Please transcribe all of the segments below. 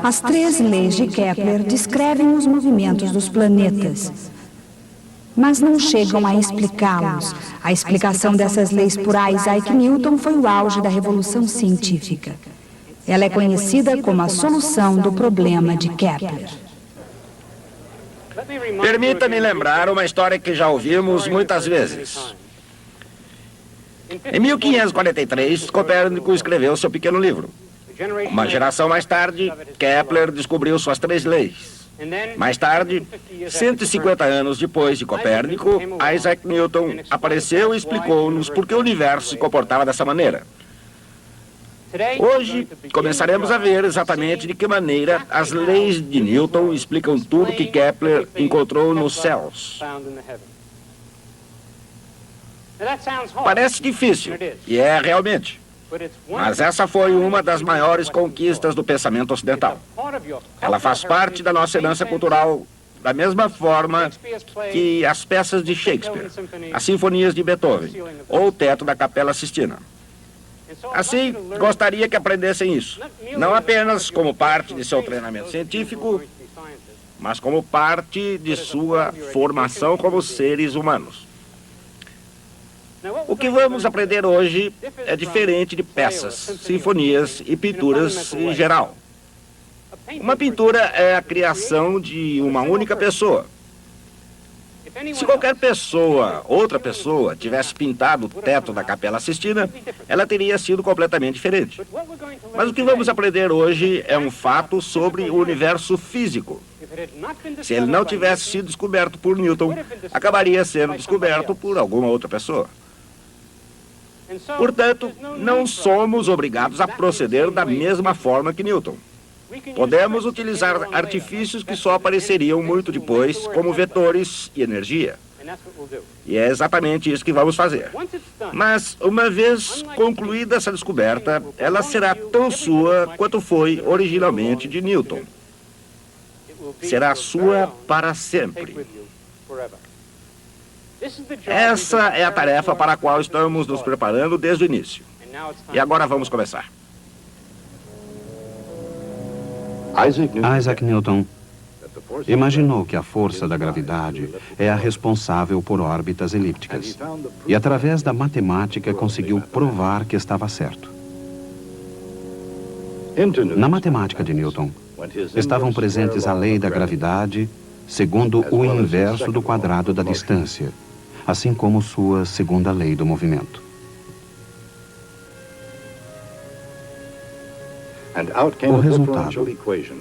As 3 leis de Kepler descrevem os movimentos dos planetas, mas não chegam a explicá-los. A explicação dessas leis por Isaac Newton foi o auge da revolução científica. Ela é conhecida como a solução do problema de Kepler. Permita-me lembrar uma história que já ouvimos muitas vezes. Em 1543, Copérnico escreveu seu pequeno livro. Uma geração mais tarde, Kepler descobriu suas 3 leis. Mais tarde, 150 anos depois de Copérnico, Isaac Newton apareceu e explicou-nos por que o universo se comportava dessa maneira. Hoje, começaremos a ver exatamente de que maneira as leis de Newton explicam tudo que Kepler encontrou nos céus. Parece difícil, e é realmente. Mas essa foi uma das maiores conquistas do pensamento ocidental. Ela faz parte da nossa herança cultural da mesma forma que as peças de Shakespeare, as sinfonias de Beethoven ou o teto da Capela Sistina. Assim, gostaria que aprendessem isso, não apenas como parte de seu treinamento científico, mas como parte de sua formação como seres humanos. O que vamos aprender hoje é diferente de peças, sinfonias e pinturas em geral. Uma pintura é a criação de uma única pessoa. Se qualquer pessoa, outra pessoa, tivesse pintado o teto da Capela Sistina, ela teria sido completamente diferente. Mas o que vamos aprender hoje é um fato sobre o universo físico. Se ele não tivesse sido descoberto por Newton, acabaria sendo descoberto por alguma outra pessoa. Portanto, não somos obrigados a proceder da mesma forma que Newton. Podemos utilizar artifícios que só apareceriam muito depois, como vetores e energia. E é exatamente isso que vamos fazer. Mas, uma vez concluída essa descoberta, ela será tão sua quanto foi originalmente de Newton. Será sua para sempre. Essa é a tarefa para a qual estamos nos preparando desde o início. E agora vamos começar. Isaac Newton imaginou que a força da gravidade é a responsável por órbitas elípticas. E através da matemática conseguiu provar que estava certo. Na matemática de Newton, estavam presentes a lei da gravidade segundo o inverso do quadrado da distância, assim como sua segunda lei do movimento. O resultado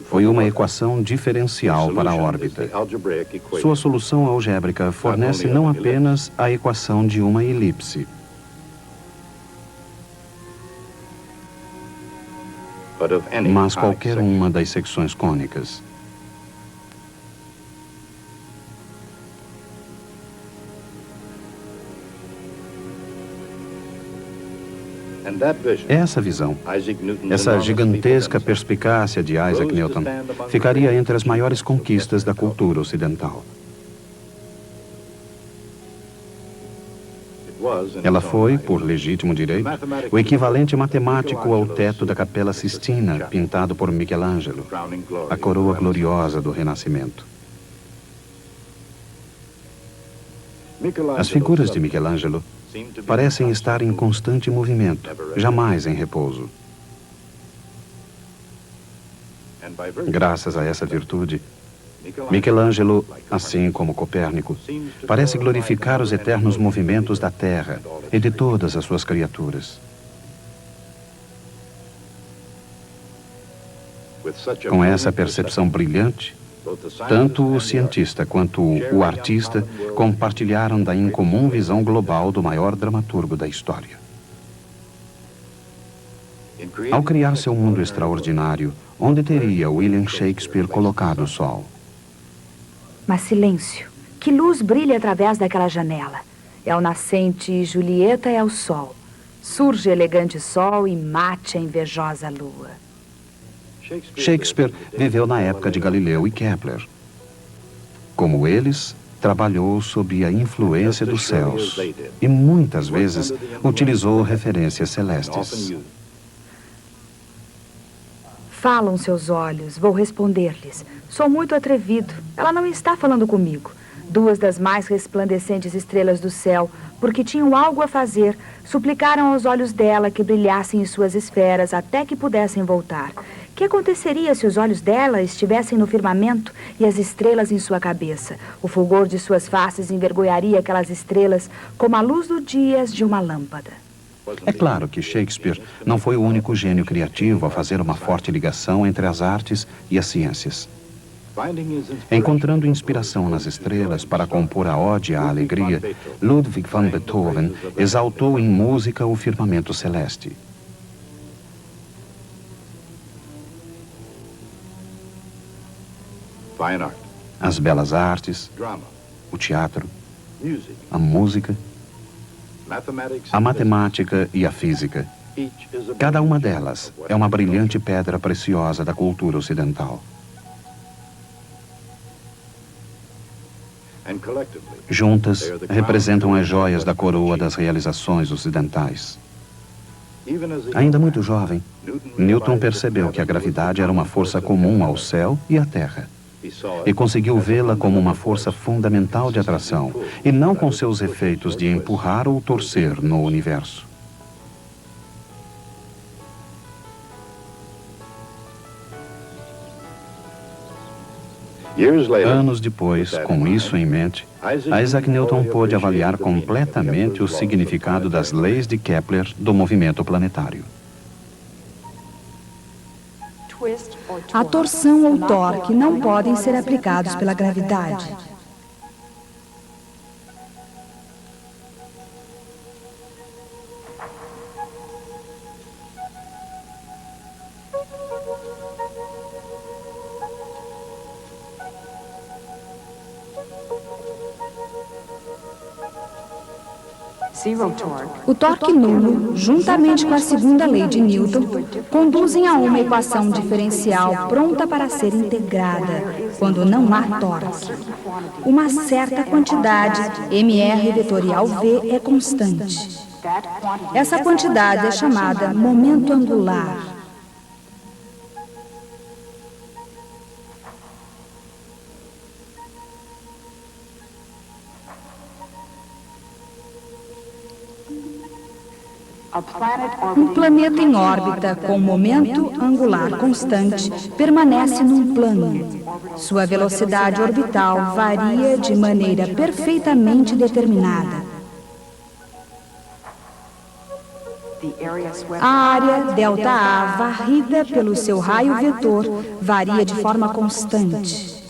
foi uma equação diferencial para a órbita. Sua solução algébrica fornece não apenas a equação de uma elipse, mas qualquer uma das secções cônicas. Essa visão, essa gigantesca perspicácia de Isaac Newton, ficaria entre as maiores conquistas da cultura ocidental. Ela foi, por legítimo direito, o equivalente matemático ao teto da Capela Sistina, pintado por Michelangelo, a coroa gloriosa do Renascimento. As figuras de Michelangelo parecem estar em constante movimento, jamais em repouso. Graças a essa virtude, Michelangelo, assim como Copérnico, parece glorificar os eternos movimentos da Terra e de todas as suas criaturas. Com essa percepção brilhante, tanto o cientista quanto o artista compartilharam da incomum visão global do maior dramaturgo da história. Ao criar seu mundo extraordinário, onde teria William Shakespeare colocado o sol? Mas silêncio. Que luz brilha através daquela janela? É o nascente e Julieta é o sol. Surge elegante sol e mate a invejosa lua. Shakespeare viveu na época de Galileu e Kepler. Como eles, trabalhou sob a influência dos céus e muitas vezes utilizou referências celestes. Falam seus olhos, vou responder-lhes. Sou muito atrevido. Ela não está falando comigo. Duas das mais resplandecentes estrelas do céu, porque tinham algo a fazer, suplicaram aos olhos dela que brilhassem em suas esferas até que pudessem voltar. Que aconteceria se os olhos dela estivessem no firmamento e as estrelas em sua cabeça? O fulgor de suas faces envergonharia aquelas estrelas como a luz do dia de uma lâmpada. É claro que Shakespeare não foi o único gênio criativo a fazer uma forte ligação entre as artes e as ciências. Encontrando inspiração nas estrelas para compor a Ode à Alegria, Ludwig van Beethoven exaltou em música o firmamento celeste. As belas artes, o teatro, a música, a matemática e a física. Cada uma delas é uma brilhante pedra preciosa da cultura ocidental. Juntas, representam as joias da coroa das realizações ocidentais. Ainda muito jovem, Newton percebeu que a gravidade era uma força comum ao céu e à Terra. E conseguiu vê-la como uma força fundamental de atração, e não com seus efeitos de empurrar ou torcer no universo. Anos depois, com isso em mente, Isaac Newton pôde avaliar completamente o significado das leis de Kepler do movimento planetário. A torção ou torque não podem ser aplicados pela gravidade. O torque nulo, juntamente com a segunda lei de Newton, conduzem a uma equação diferencial pronta para ser integrada, quando não há torque. Uma certa quantidade, mr vetorial v, é constante. Essa quantidade é chamada momento angular. Um planeta em órbita com momento angular constante permanece num plano. Sua velocidade orbital varia de maneira perfeitamente determinada. A área ΔA varrida pelo seu raio vetor varia de forma constante.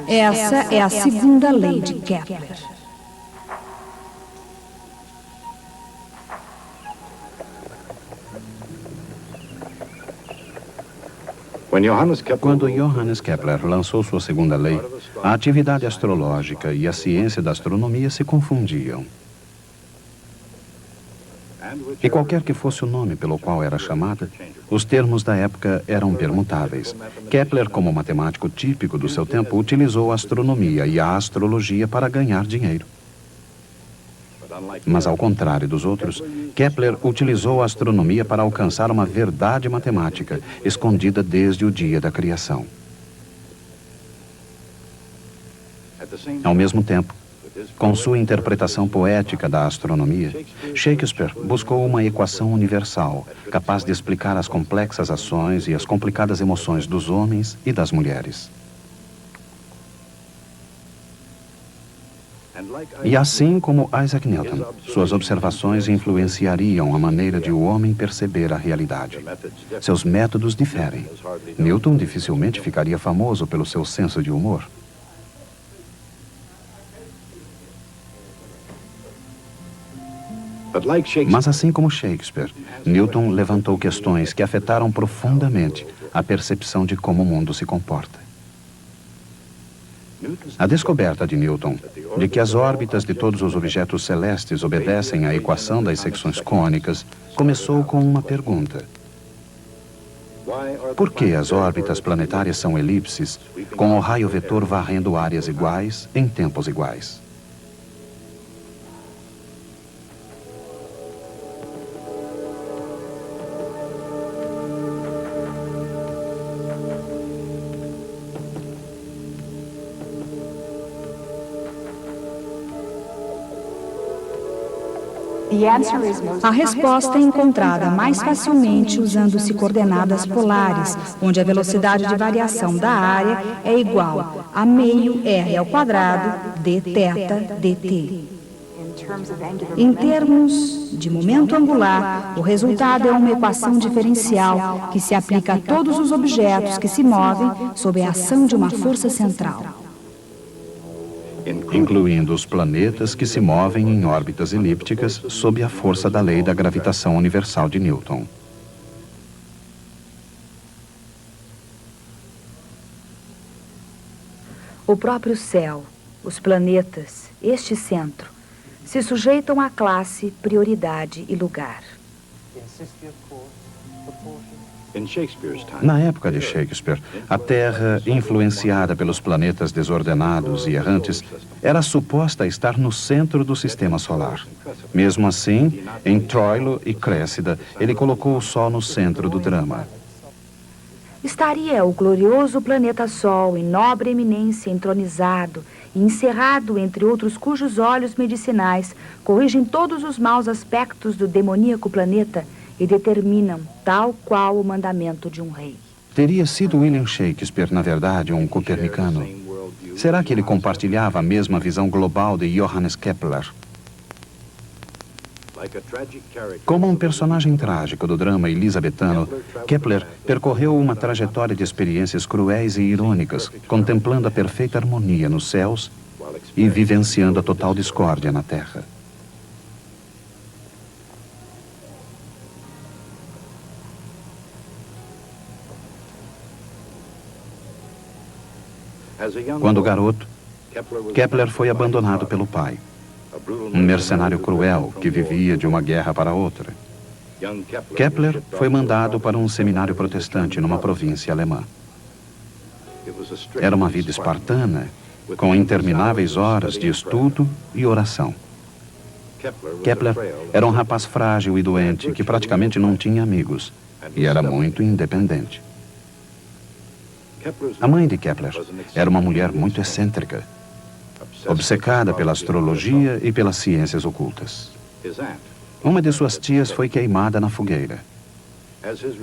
Essa é a segunda lei de Kepler. Quando Johannes Kepler lançou sua segunda lei, a atividade astrológica e a ciência da astronomia se confundiam. E qualquer que fosse o nome pelo qual era chamada, os termos da época eram permutáveis. Kepler, como matemático típico do seu tempo, utilizou a astronomia e a astrologia para ganhar dinheiro. Mas, ao contrário dos outros, Kepler utilizou a astronomia para alcançar uma verdade matemática, escondida desde o dia da criação. Ao mesmo tempo, com sua interpretação poética da astronomia, Shakespeare buscou uma equação universal, capaz de explicar as complexas ações e as complicadas emoções dos homens e das mulheres. E assim como Isaac Newton, suas observações influenciariam a maneira de o homem perceber a realidade. Seus métodos diferem. Newton dificilmente ficaria famoso pelo seu senso de humor. Mas assim como Shakespeare, Newton levantou questões que afetaram profundamente a percepção de como o mundo se comporta. A descoberta de Newton de que as órbitas de todos os objetos celestes obedecem à equação das secções cônicas começou com uma pergunta. Por que as órbitas planetárias são elipses, com o raio vetor varrendo áreas iguais em tempos iguais? A resposta é encontrada mais facilmente usando-se coordenadas polares, onde a velocidade de variação da área é igual a meio r ao quadrado d θ dt. Em termos de momento angular, o resultado é uma equação diferencial que se aplica a todos os objetos que se movem sob a ação de uma força central, incluindo os planetas que se movem em órbitas elípticas sob a força da lei da gravitação universal de Newton. O próprio céu, os planetas, este centro, se sujeitam à classe, prioridade e lugar. Na época de Shakespeare, a Terra, influenciada pelos planetas desordenados e errantes, era suposta a estar no centro do sistema solar. Mesmo assim, em Troilo e Créssida, ele colocou o Sol no centro do drama. Estaria o glorioso planeta Sol em nobre eminência entronizado e encerrado entre outros cujos olhos medicinais corrigem todos os maus aspectos do demoníaco planeta e determinam tal qual o mandamento de um rei. Teria sido William Shakespeare, na verdade, um copernicano? Será que ele compartilhava a mesma visão global de Johannes Kepler? Como um personagem trágico do drama elisabetano, Kepler percorreu uma trajetória de experiências cruéis e irônicas, contemplando a perfeita harmonia nos céus e vivenciando a total discórdia na Terra. Quando garoto, Kepler foi abandonado pelo pai, um mercenário cruel que vivia de uma guerra para outra. Kepler foi mandado para um seminário protestante numa província alemã. Era uma vida espartana, com intermináveis horas de estudo e oração. Kepler era um rapaz frágil e doente que praticamente não tinha amigos e era muito independente. A mãe de Kepler era uma mulher muito excêntrica, obcecada pela astrologia e pelas ciências ocultas. Uma de suas tias foi queimada na fogueira.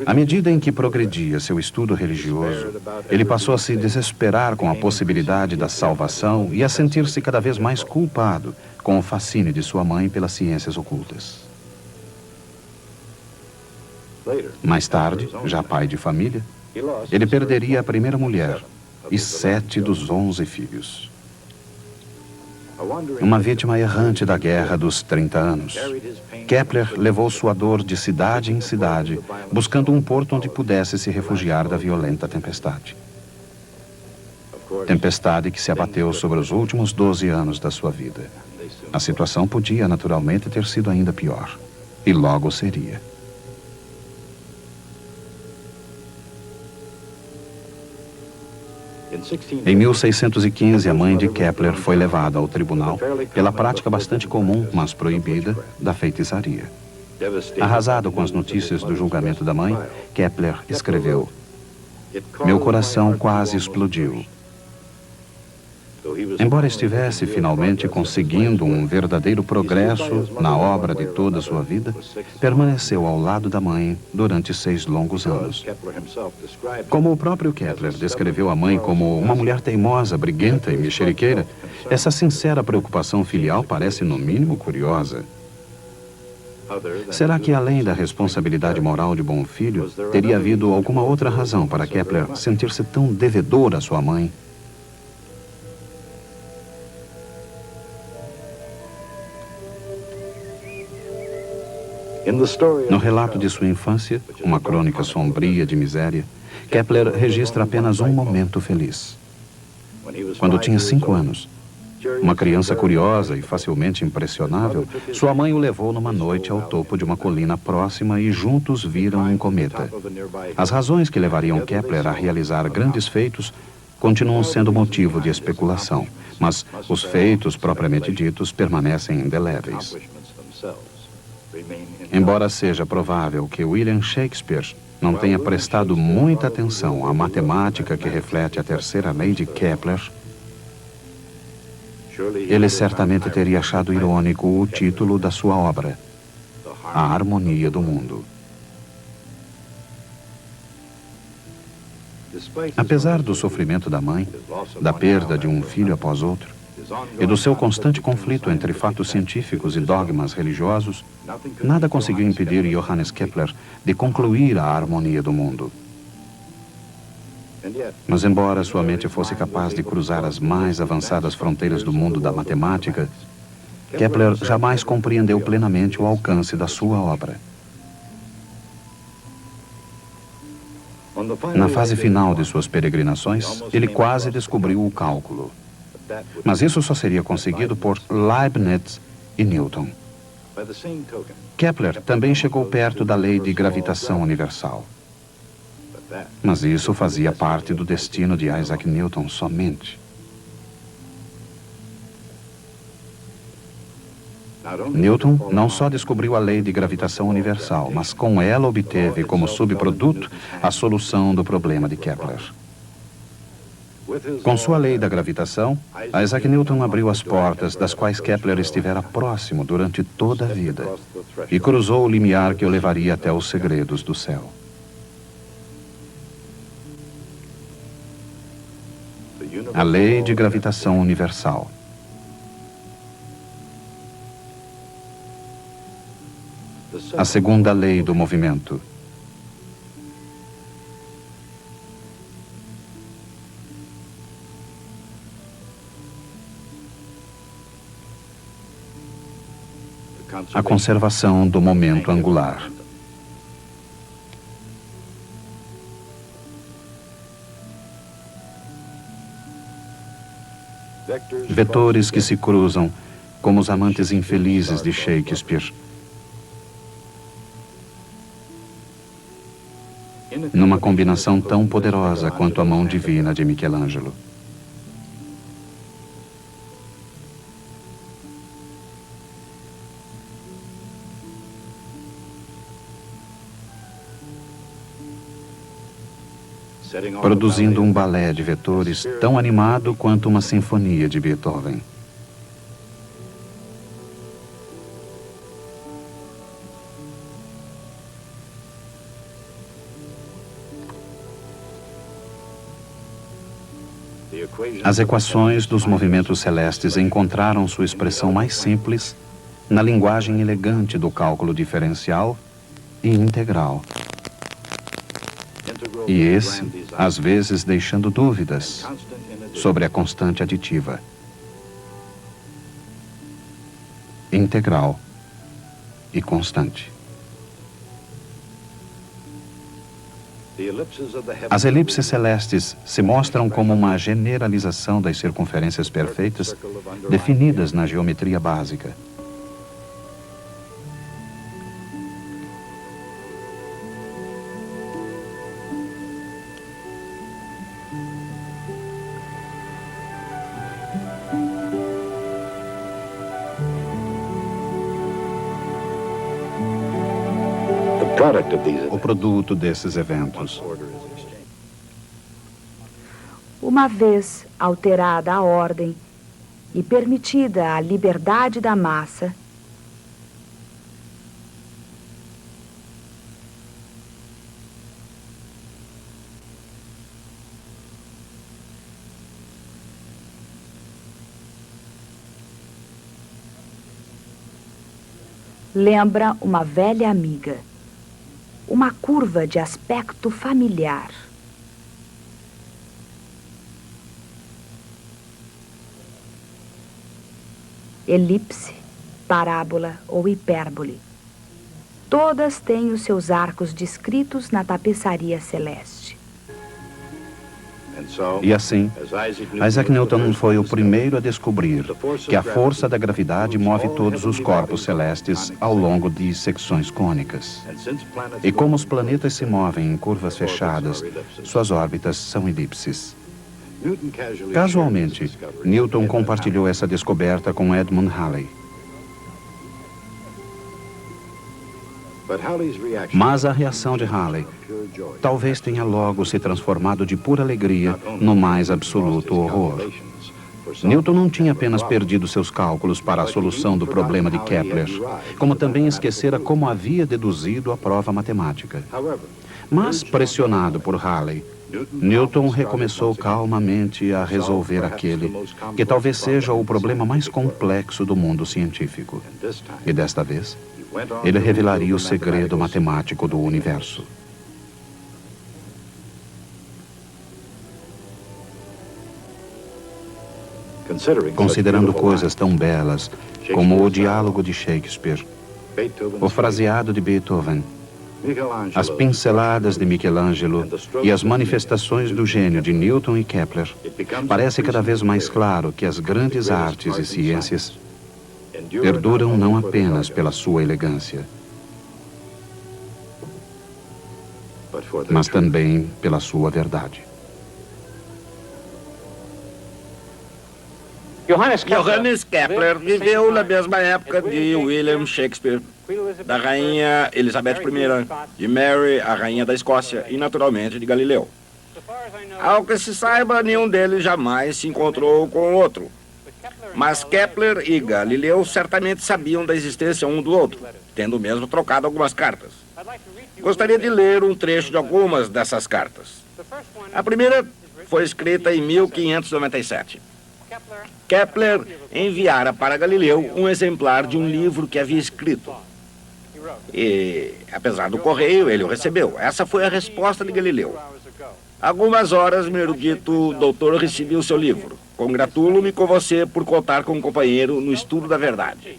À medida em que progredia seu estudo religioso, ele passou a se desesperar com a possibilidade da salvação e a sentir-se cada vez mais culpado com o fascínio de sua mãe pelas ciências ocultas. Mais tarde, já pai de família, ele perderia a primeira mulher e 7 dos 11 filhos. Uma vítima errante da Guerra dos 30 anos, Kepler levou sua dor de cidade em cidade, buscando um porto onde pudesse se refugiar da violenta tempestade. Tempestade que se abateu sobre os últimos 12 anos da sua vida. A situação podia, naturalmente, ter sido ainda pior. E logo seria. Em 1615, a mãe de Kepler foi levada ao tribunal pela prática bastante comum, mas proibida, da feitiçaria. Arrasado com as notícias do julgamento da mãe, Kepler escreveu: "Meu coração quase explodiu. Embora estivesse finalmente conseguindo um verdadeiro progresso na obra de toda a sua vida, permaneceu ao lado da mãe durante 6 longos anos. Como o próprio Kepler descreveu a mãe como uma mulher teimosa, briguenta e mexeriqueira, essa sincera preocupação filial parece no mínimo curiosa. Será que, além da responsabilidade moral de bom filho, teria havido alguma outra razão para Kepler sentir-se tão devedor à sua mãe? No relato de sua infância, uma crônica sombria de miséria, Kepler registra apenas um momento feliz. Quando tinha 5 anos, uma criança curiosa e facilmente impressionável, sua mãe o levou numa noite ao topo de uma colina próxima e juntos viram um cometa. As razões que levariam Kepler a realizar grandes feitos continuam sendo motivo de especulação, mas os feitos propriamente ditos permanecem indeléveis. Embora seja provável que William Shakespeare não tenha prestado muita atenção à matemática que reflete a terceira lei de Kepler, ele certamente teria achado irônico o título da sua obra, A Harmonia do Mundo. Apesar do sofrimento da mãe, da perda de um filho após outro, e do seu constante conflito entre fatos científicos e dogmas religiosos, nada conseguiu impedir Johannes Kepler de concluir a harmonia do mundo. Mas embora sua mente fosse capaz de cruzar as mais avançadas fronteiras do mundo da matemática, Kepler jamais compreendeu plenamente o alcance da sua obra. Na fase final de suas peregrinações, ele quase descobriu o cálculo. Mas isso só seria conseguido por Leibniz e Newton. Kepler também chegou perto da lei de gravitação universal. Mas isso fazia parte do destino de Isaac Newton somente. Newton não só descobriu a lei de gravitação universal, mas com ela obteve como subproduto a solução do problema de Kepler. Com sua lei da gravitação, Isaac Newton abriu as portas das quais Kepler estivera próximo durante toda a vida e cruzou o limiar que o levaria até os segredos do céu. A lei de gravitação universal. A segunda lei do movimento. A conservação do momento angular. Vetores que se cruzam como os amantes infelizes de Shakespeare. Numa combinação tão poderosa quanto a mão divina de Michelangelo. Produzindo um balé de vetores tão animado quanto uma sinfonia de Beethoven. As equações dos movimentos celestes encontraram sua expressão mais simples na linguagem elegante do cálculo diferencial e integral. E esse, às vezes, deixando dúvidas sobre a constante aditiva. Integral e constante. As elipses celestes se mostram como uma generalização das circunferências perfeitas definidas na geometria básica. O produto desses eventos. Uma vez alterada a ordem e permitida a liberdade da massa, lembra uma velha amiga. Uma curva de aspecto familiar. Elipse, parábola ou hipérbole. Todas têm os seus arcos descritos na tapeçaria celeste. E assim, Isaac Newton foi o primeiro a descobrir que a força da gravidade move todos os corpos celestes ao longo de secções cônicas. E como os planetas se movem em curvas fechadas, suas órbitas são elipses. Casualmente, Newton compartilhou essa descoberta com Edmund Halley. Mas a reação de Halley talvez tenha logo se transformado de pura alegria no mais absoluto horror. Newton não tinha apenas perdido seus cálculos para a solução do problema de Kepler, como também esquecera como havia deduzido a prova matemática. Mas, pressionado por Halley, Newton recomeçou calmamente a resolver aquele que talvez seja o problema mais complexo do mundo científico. E desta vez, ele revelaria o segredo matemático do universo. Considerando coisas tão belas como o diálogo de Shakespeare, o fraseado de Beethoven, as pinceladas de Michelangelo e as manifestações do gênio de Newton e Kepler, parece cada vez mais claro que as grandes artes e ciências perduram não apenas pela sua elegância, mas também pela sua verdade. Johannes Kepler viveu na mesma época de William Shakespeare, da rainha Elizabeth I, de Mary, a rainha da Escócia, e naturalmente de Galileu. Ao que se saiba, nenhum deles jamais se encontrou com o outro. Mas Kepler e Galileu certamente sabiam da existência um do outro, tendo mesmo trocado algumas cartas. Gostaria de ler um trecho de algumas dessas cartas. A primeira foi escrita em 1597. Kepler enviara para Galileu um exemplar de um livro que havia escrito. E, apesar do correio, ele o recebeu. Essa foi a resposta de Galileu. Algumas horas, meu erudito doutor, recebi o seu livro. Congratulo-me com você por contar com um companheiro no estudo da verdade.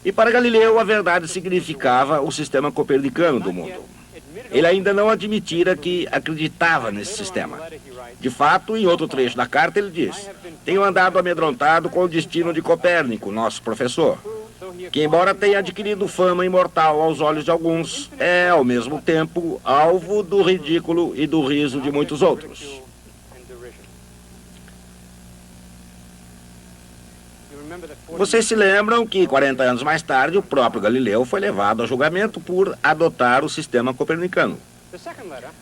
E para Galileu, a verdade significava o sistema copernicano do mundo. Ele ainda não admitira que acreditava nesse sistema. De fato, em outro trecho da carta, ele diz: tenho andado amedrontado com o destino de Copérnico, nosso professor, que, embora tenha adquirido fama imortal aos olhos de alguns, é, ao mesmo tempo, alvo do ridículo e do riso de muitos outros. Vocês se lembram que, 40 anos mais tarde, o próprio Galileu foi levado a julgamento por adotar o sistema copernicano.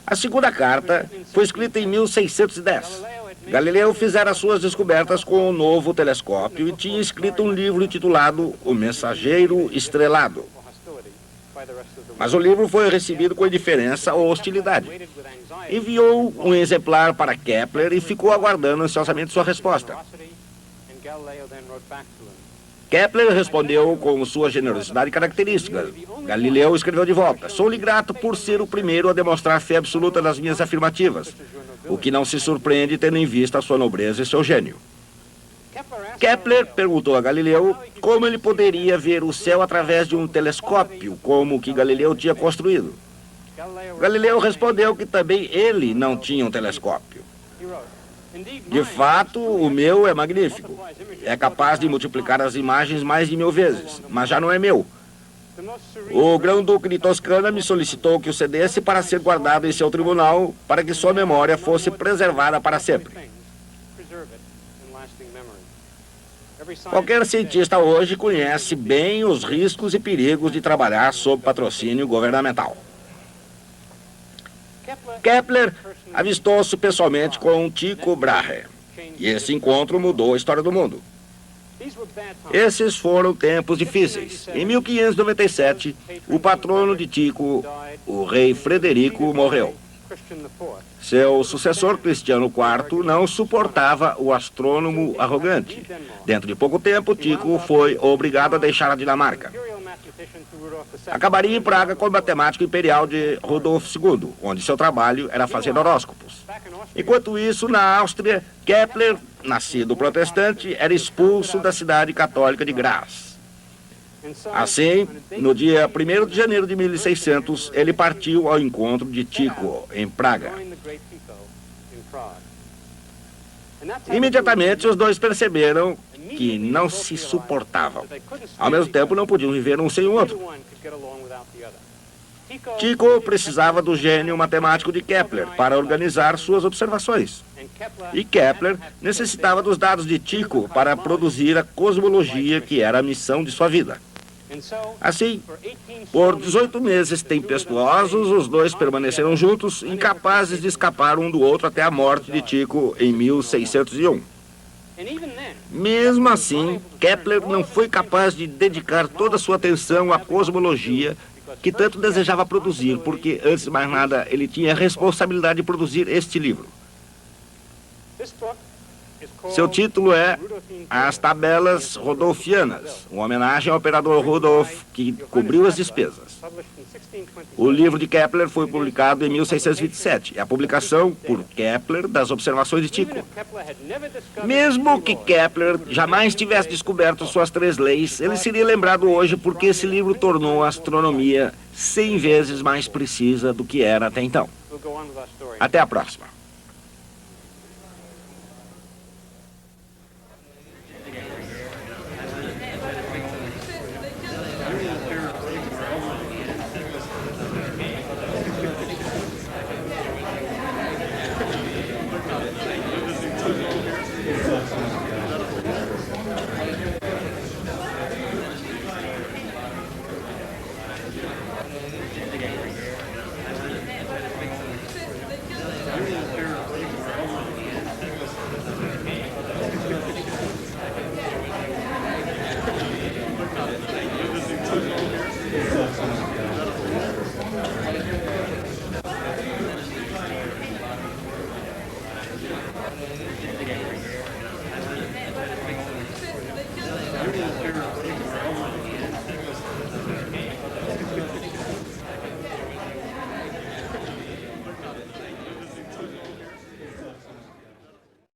A segunda carta foi escrita em 1610. Galileu fizera suas descobertas com um novo telescópio e tinha escrito um livro intitulado O Mensageiro Estrelado. Mas o livro foi recebido com indiferença ou hostilidade. Enviou um exemplar para Kepler e ficou aguardando ansiosamente sua resposta. Kepler respondeu com sua generosidade característica. Galileu escreveu de volta: sou-lhe grato por ser o primeiro a demonstrar fé absoluta nas minhas afirmativas, o que não se surpreende tendo em vista a sua nobreza e seu gênio. Kepler perguntou a Galileu como ele poderia ver o céu através de um telescópio, como o que Galileu tinha construído. Galileu respondeu que também ele não tinha um telescópio. De fato, o meu é magnífico. É capaz de multiplicar as imagens mais de 1000 vezes, mas já não é meu. O grão-duque de Toscana me solicitou que o cedesse para ser guardado em seu tribunal, para que sua memória fosse preservada para sempre. Qualquer cientista hoje conhece bem os riscos e perigos de trabalhar sob patrocínio governamental. Kepler avistou-se pessoalmente com Tycho Brahe, e esse encontro mudou a história do mundo. Esses foram tempos difíceis. Em 1597, o patrono de Tycho, o rei Frederico, morreu. Seu sucessor, Cristiano IV, não suportava o astrônomo arrogante. Dentro de pouco tempo, Tycho foi obrigado a deixar a Dinamarca. Acabaria em Praga com o matemático imperial de Rudolf II, onde seu trabalho era fazer horóscopos. Enquanto isso, na Áustria, Kepler, nascido protestante, era expulso da cidade católica de Graz. Assim, no dia 1º de janeiro de 1600, ele partiu ao encontro de Tycho, em Praga. Imediatamente, os dois perceberam que não se suportavam. Ao mesmo tempo, não podiam viver um sem o outro. Tycho precisava do gênio matemático de Kepler para organizar suas observações. E Kepler necessitava dos dados de Tycho para produzir a cosmologia que era a missão de sua vida. Assim, por 18 meses tempestuosos, os dois permaneceram juntos, incapazes de escapar um do outro até a morte de Tycho em 1601. Mesmo assim, Kepler não foi capaz de dedicar toda a sua atenção à cosmologia que tanto desejava produzir, porque, antes de mais nada, ele tinha a responsabilidade de produzir este livro. Seu título é As Tabelas Rudolfianas, uma homenagem ao operador Rudolf, que cobriu as despesas. O livro de Kepler foi publicado em 1627, e a publicação, por Kepler, das observações de Tycho. Mesmo que Kepler jamais tivesse descoberto suas 3 leis, ele seria lembrado hoje porque esse livro tornou a astronomia 100 vezes mais precisa do que era até então. Até a próxima.